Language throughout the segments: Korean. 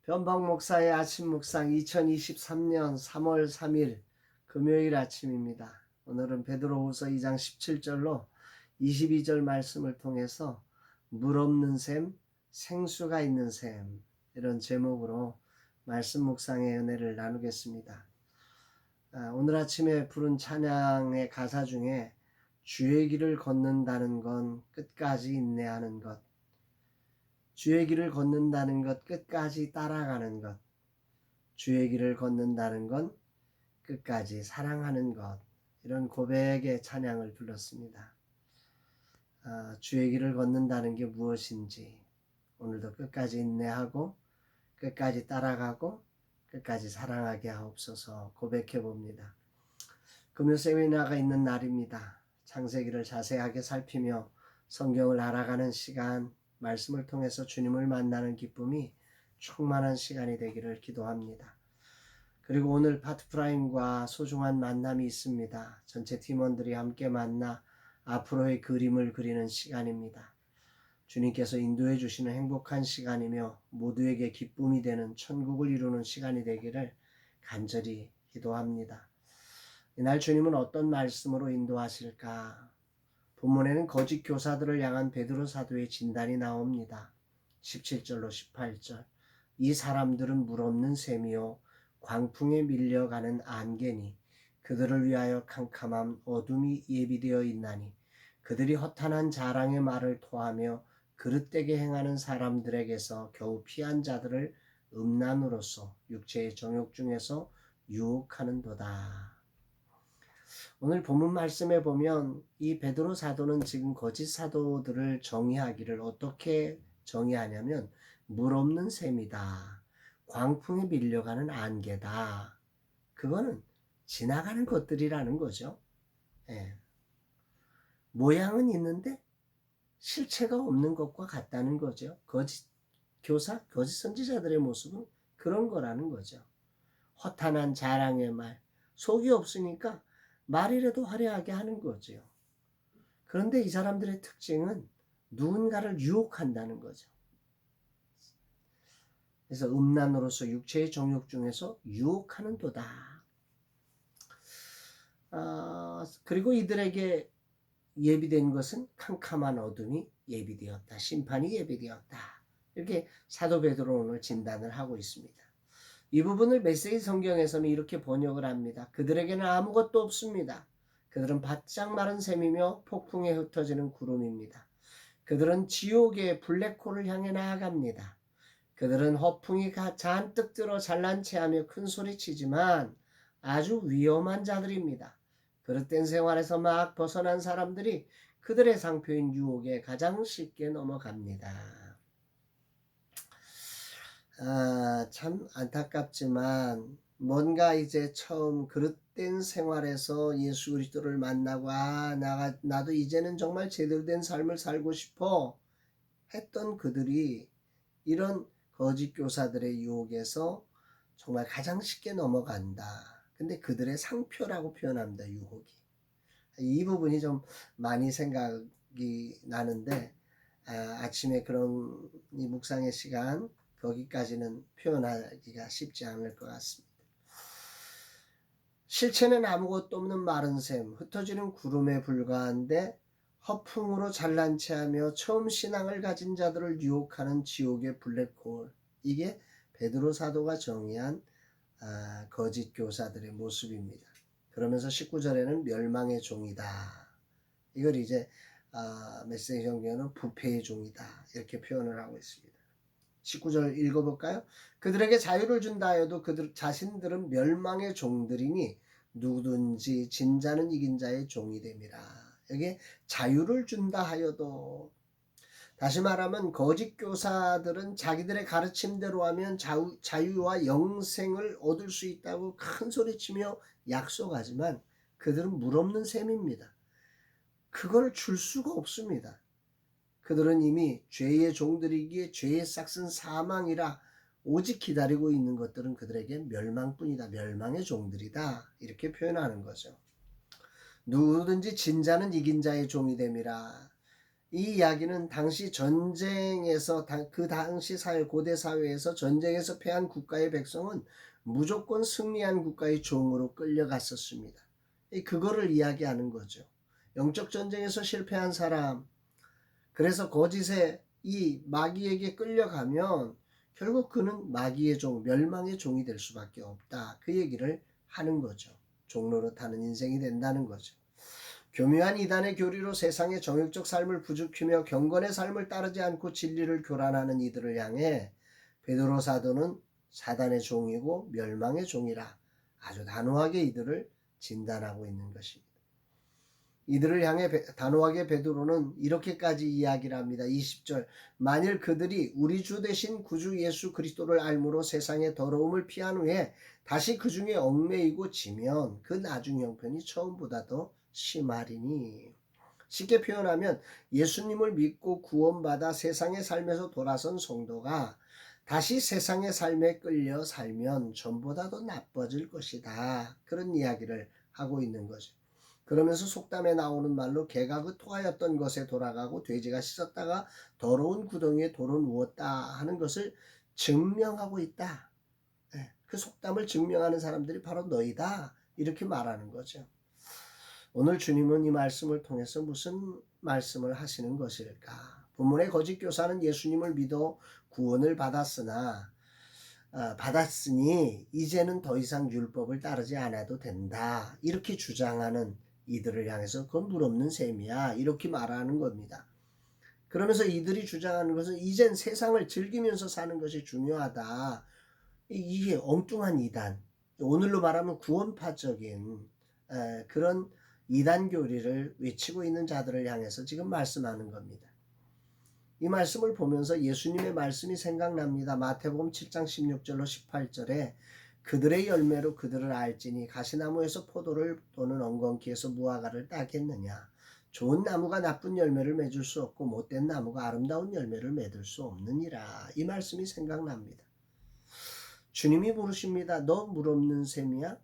변방 목사의 아침 묵상 2023년 3월 3일 금요일 아침입니다. 오늘은 베드로후서 2장 17절로 22절 말씀을 통해서 물 없는 샘, 생수가 있는 샘, 이런 제목으로 말씀 묵상의 은혜를 나누겠습니다. 오늘 아침에 부른 찬양의 가사 중에 주의 길을 걷는다는 건 끝까지 인내하는 것, 주의 길을 걷는다는 것, 끝까지 따라가는 것, 주의 길을 걷는다는 건 끝까지 사랑하는 것, 이런 고백의 찬양을 불렀습니다. 주의 길을 걷는다는 게 무엇인지 오늘도 끝까지 인내하고 끝까지 따라가고 끝까지 사랑하게 하옵소서 고백해 봅니다. 금요 세미나가 있는 날입니다. 창세기를 자세하게 살피며 성경을 알아가는 시간, 말씀을 통해서 주님을 만나는 기쁨이 충만한 시간이 되기를 기도합니다. 그리고 오늘 파트프라임과 소중한 만남이 있습니다. 전체 팀원들이 함께 만나 앞으로의 그림을 그리는 시간입니다. 주님께서 인도해 주시는 행복한 시간이며 모두에게 기쁨이 되는 천국을 이루는 시간이 되기를 간절히 기도합니다. 이날 주님은 어떤 말씀으로 인도하실까? 본문에는 거짓 교사들을 향한 베드로 사도의 진단이 나옵니다. 17절로 18절. 이 사람들은 물 없는 샘이요 광풍에 밀려가는 안개니 그들을 위하여 캄캄한 어둠이 예비되어 있나니 그들이 허탄한 자랑의 말을 토하며 그릇되게 행하는 사람들에게서 겨우 피한 자들을 음란으로서 육체의 정욕 중에서 유혹하는도다. 오늘 본문 말씀에 보면 이 베드로 사도는 지금 거짓 사도들을 정의하기를 어떻게 정의하냐면 물 없는 샘이다. 광풍에 밀려가는 안개다. 그거는 지나가는 것들이라는 거죠. 예. 모양은 있는데 실체가 없는 것과 같다는 거죠. 거짓 교사, 거짓 선지자들의 모습은 그런 거라는 거죠. 허탄한 자랑의 말, 속이 없으니까 말이라도 화려하게 하는 거죠. 그런데 이 사람들의 특징은 누군가를 유혹한다는 거죠. 그래서 음란으로서 육체의 정욕 중에서 유혹하는 도다. 그리고 이들에게 예비된 것은 캄캄한 어둠이 예비되었다. 심판이 예비되었다. 이렇게 사도 베드로 오늘 진단을 하고 있습니다. 이 부분을 메시지 성경에서는 이렇게 번역을 합니다. 그들에게는 아무것도 없습니다. 그들은 바짝 마른 샘이며 폭풍에 흩어지는 구름입니다. 그들은 지옥의 블랙홀을 향해 나아갑니다. 그들은 허풍이 잔뜩 들어 잘난 체하며 큰 소리치지만 아주 위험한 자들입니다. 그릇된 생활에서 막 벗어난 사람들이 그들의 상표인 유혹에 가장 쉽게 넘어갑니다. 참 안타깝지만 뭔가 이제 처음 그릇된 생활에서 예수 그리스도를 만나고 나도 이제는 정말 제대로 된 삶을 살고 싶어 했던 그들이 이런 거짓 교사들의 유혹에서 정말 가장 쉽게 넘어간다. 근데 그들의 상표라고 표현합니다. 유혹이. 이 부분이 좀 많이 생각이 나는데 아침에 그런 이 묵상의 시간 거기까지는 표현하기가 쉽지 않을 것 같습니다. 실체는 아무것도 없는 마른 샘, 흩어지는 구름에 불과한데 허풍으로 잘난 체하며 처음 신앙을 가진 자들을 유혹하는 지옥의 블랙홀. 이게 베드로 사도가 정의한 거짓 교사들의 모습입니다. 그러면서 19절에는 멸망의 종이다. 이걸 이제 메시지 성경에는 부패의 종이다. 이렇게 표현을 하고 있습니다. 19절 읽어볼까요? 그들에게 자유를 준다 하여도 그들 자신들은 멸망의 종들이니 누구든지 진 자는 이긴 자의 종이 됨이라. 여기에 자유를 준다 하여도, 다시 말하면 거짓 교사들은 자기들의 가르침대로 하면 자유와 영생을 얻을 수 있다고 큰 소리치며 약속하지만 그들은 물 없는 셈입니다. 그걸 줄 수가 없습니다. 그들은 이미 죄의 종들이기에 죄의 싹은 사망이라 오직 기다리고 있는 것들은 그들에게 멸망뿐이다. 멸망의 종들이다. 이렇게 표현하는 거죠. 누구든지 진 자는 이긴 자의 종이 됨이라. 이 이야기는 당시 전쟁에서 그 당시 사회 고대 사회에서 전쟁에서 패한 국가의 백성은 무조건 승리한 국가의 종으로 끌려갔었습니다. 그거를 이야기하는 거죠. 영적 전쟁에서 실패한 사람, 그래서 거짓의 이 마귀에게 끌려가면 결국 그는 마귀의 종, 멸망의 종이 될 수밖에 없다. 그 얘기를 하는 거죠. 종노릇하는 인생이 된다는 거죠. 교묘한 이단의 교리로 세상의 정욕적 삶을 부추기며 경건의 삶을 따르지 않고 진리를 교란하는 이들을 향해 베드로 사도는 사단의 종이고 멸망의 종이라 아주 단호하게 이들을 진단하고 있는 것입니다. 이들을 향해 단호하게 베드로는 이렇게까지 이야기를 합니다. 20절 만일 그들이 우리 주 되신 구주 예수 그리스도를 알므로 세상의 더러움을 피한 후에 다시 그 중에 얽매이고 지면 그 나중 형편이 처음보다 더 심하리니. 쉽게 표현하면 예수님을 믿고 구원받아 세상의 삶에서 돌아선 성도가 다시 세상의 삶에 끌려 살면 전보다 더 나빠질 것이다. 그런 이야기를 하고 있는 거죠. 그러면서 속담에 나오는 말로 개가 그 토하였던 것에 돌아가고 돼지가 씻었다가 더러운 구덩이에 돌을 누웠다 하는 것을 증명하고 있다. 그 속담을 증명하는 사람들이 바로 너희다. 이렇게 말하는 거죠. 오늘 주님은 이 말씀을 통해서 무슨 말씀을 하시는 것일까? 본문의 거짓 교사는 예수님을 믿어 구원을 받았으니 이제는 더 이상 율법을 따르지 않아도 된다. 이렇게 주장하는 이들을 향해서 그건 물없는 셈이야. 이렇게 말하는 겁니다. 그러면서 이들이 주장하는 것은 이젠 세상을 즐기면서 사는 것이 중요하다. 이게 엉뚱한 이단, 오늘로 말하면 구원파적인 그런 이단 교리를 외치고 있는 자들을 향해서 지금 말씀하는 겁니다. 이 말씀을 보면서 예수님의 말씀이 생각납니다. 마태복음 7장 16절로 18절에 그들의 열매로 그들을 알지니 가시나무에서 포도를 또는 엉겅퀴에서 무화과를 따겠느냐. 좋은 나무가 나쁜 열매를 맺을 수 없고 못된 나무가 아름다운 열매를 맺을 수 없느니라. 이 말씀이 생각납니다. 주님이 부르십니다. 너 물 없는 셈이야?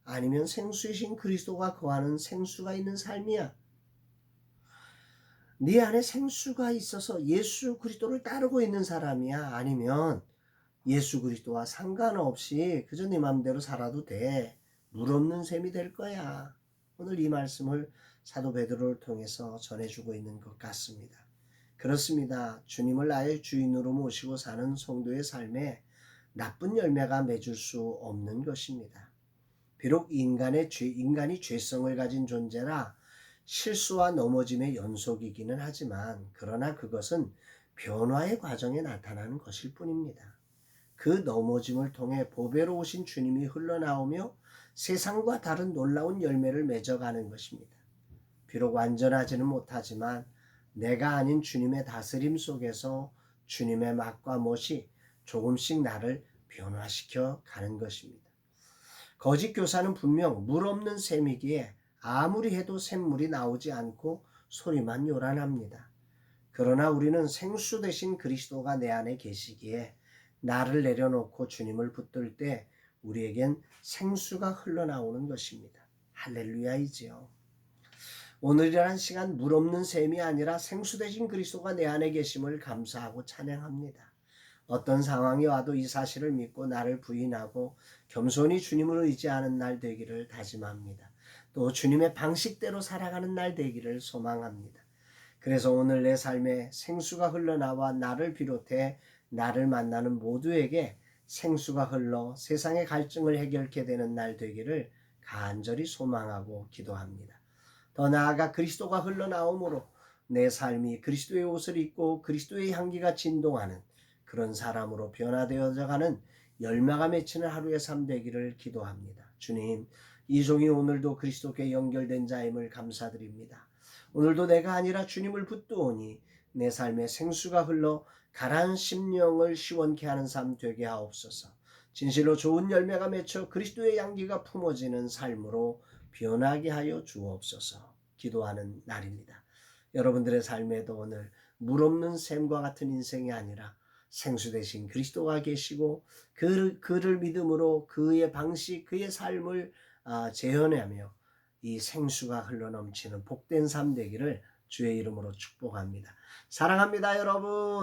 아니면 생수이신 그리스도가 거하는 생수가 있는 삶이야? 네 안에 생수가 있어서 예수 그리스도를 따르고 있는 사람이야? 아니면 예수 그리스도와 상관없이 그저 네 마음대로 살아도 돼. 물 없는 셈이 될 거야. 오늘 이 말씀을 사도 베드로를 통해서 전해주고 있는 것 같습니다. 그렇습니다. 주님을 나의 주인으로 모시고 사는 성도의 삶에 나쁜 열매가 맺을 수 없는 것입니다. 비록 인간이 죄성을 가진 존재라 실수와 넘어짐의 연속이기는 하지만 그러나 그것은 변화의 과정에 나타나는 것일 뿐입니다. 그 넘어짐을 통해 보배로 오신 주님이 흘러나오며 세상과 다른 놀라운 열매를 맺어가는 것입니다. 비록 완전하지는 못하지만 내가 아닌 주님의 다스림 속에서 주님의 맛과 멋이 조금씩 나를 변화시켜 가는 것입니다. 거짓 교사는 분명 물 없는 셈이기에 아무리 해도 샘물이 나오지 않고 소리만 요란합니다. 그러나 우리는 생수 되신 그리스도가 내 안에 계시기에 나를 내려놓고 주님을 붙들 때 우리에겐 생수가 흘러나오는 것입니다. 할렐루야이지요. 오늘이란 시간 물 없는 셈이 아니라 생수 되신 그리스도가 내 안에 계심을 감사하고 찬양합니다. 어떤 상황이 와도 이 사실을 믿고 나를 부인하고 겸손히 주님을 의지하는 날 되기를 다짐합니다. 또 주님의 방식대로 살아가는 날 되기를 소망합니다. 그래서 오늘 내 삶에 생수가 흘러나와 나를 비롯해 나를 만나는 모두에게 생수가 흘러 세상의 갈증을 해결케 되는 날 되기를 간절히 소망하고 기도합니다. 더 나아가 그리스도가 흘러나오므로 내 삶이 그리스도의 옷을 입고 그리스도의 향기가 진동하는 그런 사람으로 변화되어져가는 열매가 맺히는 하루의 삶 되기를 기도합니다. 주님, 이 종이 오늘도 그리스도께 연결된 자임을 감사드립니다. 오늘도 내가 아니라 주님을 붙드오니 내 삶에 생수가 흘러 가라앉은 심령을 시원케 하는 삶 되게 하옵소서. 진실로 좋은 열매가 맺혀 그리스도의 향기가 품어지는 삶으로 변하게 하여 주옵소서. 기도하는 날입니다. 여러분들의 삶에도 오늘 물 없는 샘과 같은 인생이 아니라 생수 되신 그리스도가 계시고 그를 믿음으로 그의 방식, 그의 삶을 재현하며 이 생수가 흘러넘치는 복된 삶 되기를 주의 이름으로 축복합니다. 사랑합니다, 여러분.